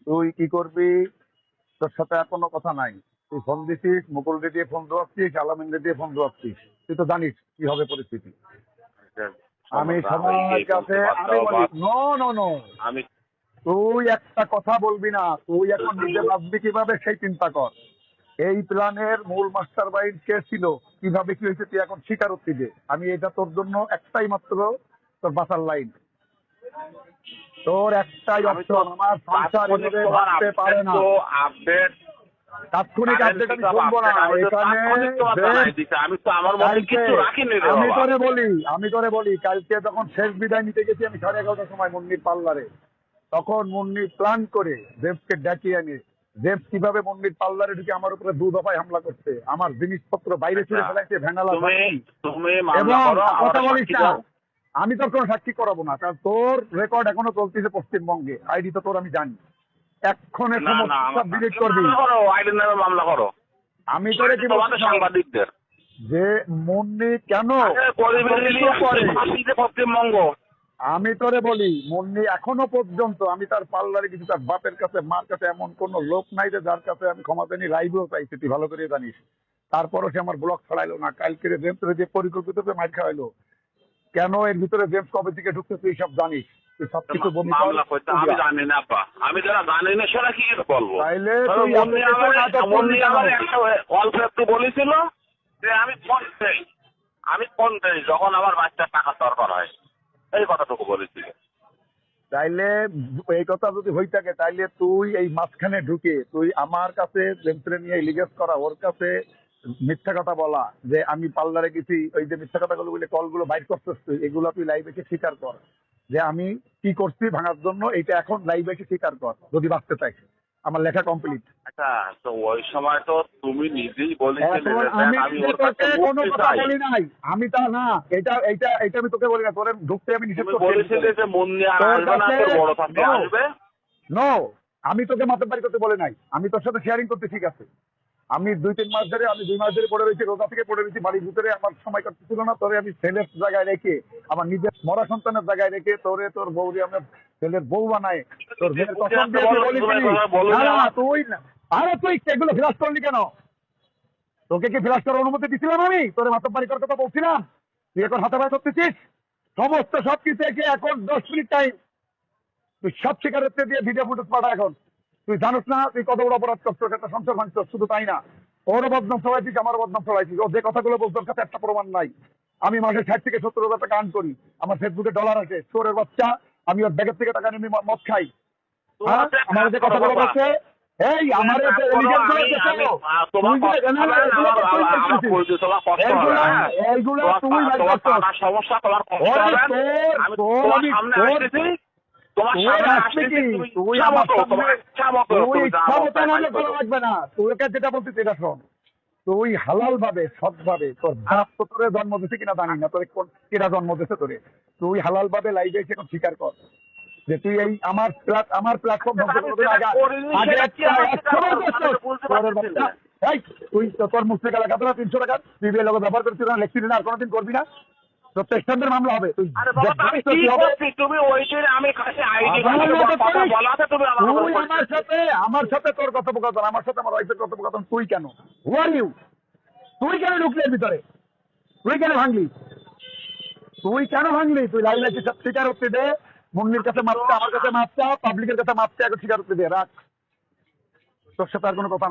তুই কি করবি? তোর সাথে আর কোনো কথা নাই। তুই ফোন দিছিস, মুকুল দিয়ে ফোন দেওয়াচ্ছিস, আলামিন দিয়ে ফোন দেওয়াচ্ছিস। তুই তো জানিস কি হবে পরিস্থিতি। আমি সমস্যা ওই সবার এই কাছে বলতে বাধ্য আমি বলি, বা নো নো নো, আমি তুই একটা কথা বলবি না। তুই এখন নিজে বাঁচবি কিভাবে সেই চিন্তা কর। এই প্ল্যানের মূল মাস্টার মাইন্ড কে ছিল, কিভাবে কি হয়েছে, তুই এখন স্বীকারোক্তি দে। আমি এটা তোর জন্য একটাই মাত্র তোর বাঁচার লাইন। তোর একটাই আমি তো অপশন, আমার সংসার তাৎক্ষণিক এভাবে তোমার ভাবতে পারে না। আপডেট তাৎক্ষণিক কারেন্ট আপডেট আমি পিকআপ শুনবো না আপডেট আমি তো এখানে। তাৎক্ষণিক তোমার জানাই দিতে আমি তো আমার মধ্যে কালকে কিছু রাখিনি রে আমি বাবা। তোরে বলি, কালকে যখন শেষ বিদায় নিতে গেছি আমি 11:30টার সময় মুন্নির পার্লারে, তখন মুন্নি প্ল্যান করে জেমসকে ডাকিয়ে আনে। জেমস কিভাবে মুন্নির পার্লারে ঢুকে আমার উপরে 2 দফায় হামলা করছে, আমার জিনিসপত্র বাইরে আচ্ছা ছুড়ে ফেলাইছে, ভ্যানালা তুমি সাক্ষী। তুমি মামলা এবং করো আমার কথা বলিস সাক্ষী না, দাও। আমি তোর কোনো সাক্ষী করাবো না, কারণ তোর রেকর্ড এখনো চলতেছে পশ্চিমবঙ্গে, আইডি তো তোর আমি জানি। এক্ষণে না না সমস্ত আমার সব ডিলিট করবি। মামলা করো, আইডি নামে মামলা করো। আমি তোরে কি বলছি তোমাদের শোন, সাংবাদিকদের যে মুন্নি কেন আরে এত কিছু করে। পশ্চিমবঙ্গ। আমি তোরে বলি, মুন্নি এখনো পর্যন্ত, আমি তার পার্লারে কিছু, তার বাপের কাছে মার কাছে এমন কোন লোক নাই যে যার কাছে আমি ক্ষমা চাইনি, লাইভেও চাইছি, তুই ভালো করে জানিস। তারপরও সে আমার ব্লক ছড়াইলো না। কালকে জেমসের যে পরিকল্পিত মাইর খাওয়াইলো, কেন এর ভিতরে জেমস কবে থেকে ঢুকছে তুই সব জানিস। তুই সবকিছু বমি কর। মামলা করতে আমি জানি না পা, আমি যারা জানি না সেটা কি করে বলবো। তাইলে তুই এত মুন্নি কিছু নাটক করলি মুন্নি কেন? আমার একটা অল্প একটু বলেছিল যে আমি ফোন দেই যখন আমার বাচ্চার টাকা দরকার হয়, এই কথাটুকু বলেছিল। তাইলে এই কথা যদি হই থাকে, তাইলে তুই এই মাঝখানে ঢুকে তুই আমার কাছে জেমসরে নিয়ে লিগেজ করা, ওর কাছে মিথ্যা কথা বলা, যে আমি পার্লারে গেছি, ওই যে মিথ্যা কথাগুলো বলে কলগুলো বাইর করছিস তুই, এগুলো তুই লাইভ এসে স্বীকার কর যে আমি কি করছি ভাঙার জন্য। এইটা এখন লাইভ এসে স্বীকার কর যদি বাঁচতে চাই। আমার লেখা কমপ্লিট। আচ্ছা তো ওই সময় তো তুমি নিজেই বলেছিলে এখন যে আমি আমি নিজে ওর কাছে তোকে কোনো মুক্তি কথা চাই। বলি নাই, আমি তা না, এটা এটা এটা আমি তোকে বলি না, তোরে ঢুকতে আমি নিষেধ তুমি করছি। বলেছিলে যে মুন্নি আর তোর আসবে না, কাছে তোর বড় থাকতে নো আসবে। নো, আমি তোকে মাতব্বারি করতে বলে নাই, আমি তোর সাথে শেয়ারিং করতে ঠিক আছে। আমি 2-3 মাস ধরে, আমি 2 মাস ধরে পড়ে রয়েছি, রোজা থেকে পড়ে রয়েছি বাড়ির ভিতরে, আমার সময় কাটতেছিল না। তোরে আমি ছেলের জায়গায় রেখে, আমার নিজের মরা সন্তানের জায়গায় রেখে, তোরে তোর বউরে আমার ছেলের বউ বানায়, তোর মেয়ের কসম দিয়ে তুই বলেছিলি। না না তুই না, আরে তুই এগুলো ফ্লাশ করলি কেন? তোকে কি ফ্লাশ করার অনুমতি দিছিলাম আমি? তোরে মাতব্বারি করার কথা বলছিলাম? তুই এখন হাতে পায়ে করতেছিস সমস্ত সবকিছু একে। এখন 10 মিনিট টাইম, তুই সব স্বীকারোক্তি দিয়ে ভিডিও ফুটেজ পাঠা এখন। তুই জানিস না তুই কত বড় অপরাধ করছিস, একটা সংসার ভাঙছিস। শুধু তাই না, ওর বদনাম ছড়াইছিস, আমার বদনাম ছড়াইছিস। ও যে কথাগুলো বলতো ওর কাছে একটা প্রমাণ নাই। আমি মাসে 60,000 থেকে 70,000 টাকা আর্ন করি, আমার ফেসবুকে ডলার আছে। চোরের বাচ্চা, আমি ওর ব্যাগের থেকে টাকা নিয়ে মদ খাই। হ্যাঁ, আমার যে কথাগুলো বলছে, এই আমার এলিগেন্স গুলো দেখো, তুই যে এইগুলো তুই লাইক করছিস। সমস্যা তোমার কষ্ট ওরে হবে। তোর আমি তোর তোমার আমি সামনে তোর আসতেছি, তোমার তুই সামনে আসবি আসতেছি, কি? তুমি তুই ইচ্ছা আমার মতো, সামনে, তোমার ইচ্ছা মতো তুই তুমি যা ইচ্ছা মতো অবস্থায় নামে তাই করা করো। লাগবে না। তোকে যেটা বলছিস এটা শোন। তুই হালাল ভাবে, সৎ ভাবে, তোর বাপ তো তোরে জন্ম দিছে কিনা জানি না, তোরে কেটা জন্ম দিছে তোরে, তুই হালাল ভাবে লাইভে এসে এখন স্বীকার কর যে তুই এই আমার প্ল্যাটফর্ম ধ্বংস আমি করতে যেটা আগে করিনি আগে সেটা কি একটা আমার 100 স্বীকার বার করবো? আমি করছিস। তো বুঝতে তোরের পারতেছি বাচ্চা, না। এই তুই তোর মুসলিকা লেখা তোরা 300 টাকা তুই বিয়ে লোক ব্যবহার করছিস না, লেখছিস না, আর কোনোদিন করবি না। তোর তো স্ট্যান্ডার্ড মামলা হবে। তুই আরে বাবা তো আমি দেখছিস তো কি কি হবে। করছি? তুমি ওই দিন আমি কাছে আইডি আবার নাটক কথা করিস? বলা আছে, তুমি আমার উপর তুই বলতেছো। আমার সাথে তোর কথোপকথন, আমার সাথে আমার ওয়াইফের কথোপকথন, তুই কেন? হু আর ইউ? তুই কেন ঢুকলি এর ভিতরে? তুই কেন ভাঙলি? তুই লাইন আছে সব স্বীকারোক্তি দে। মুন্নির কাছে মাপতে, আমার কাছে মাপতে, পাবলিকের কাছে মাপতে, এখন স্বীকারোক্তি দে রাখ। তোর সাথে আর কোনো কথা না।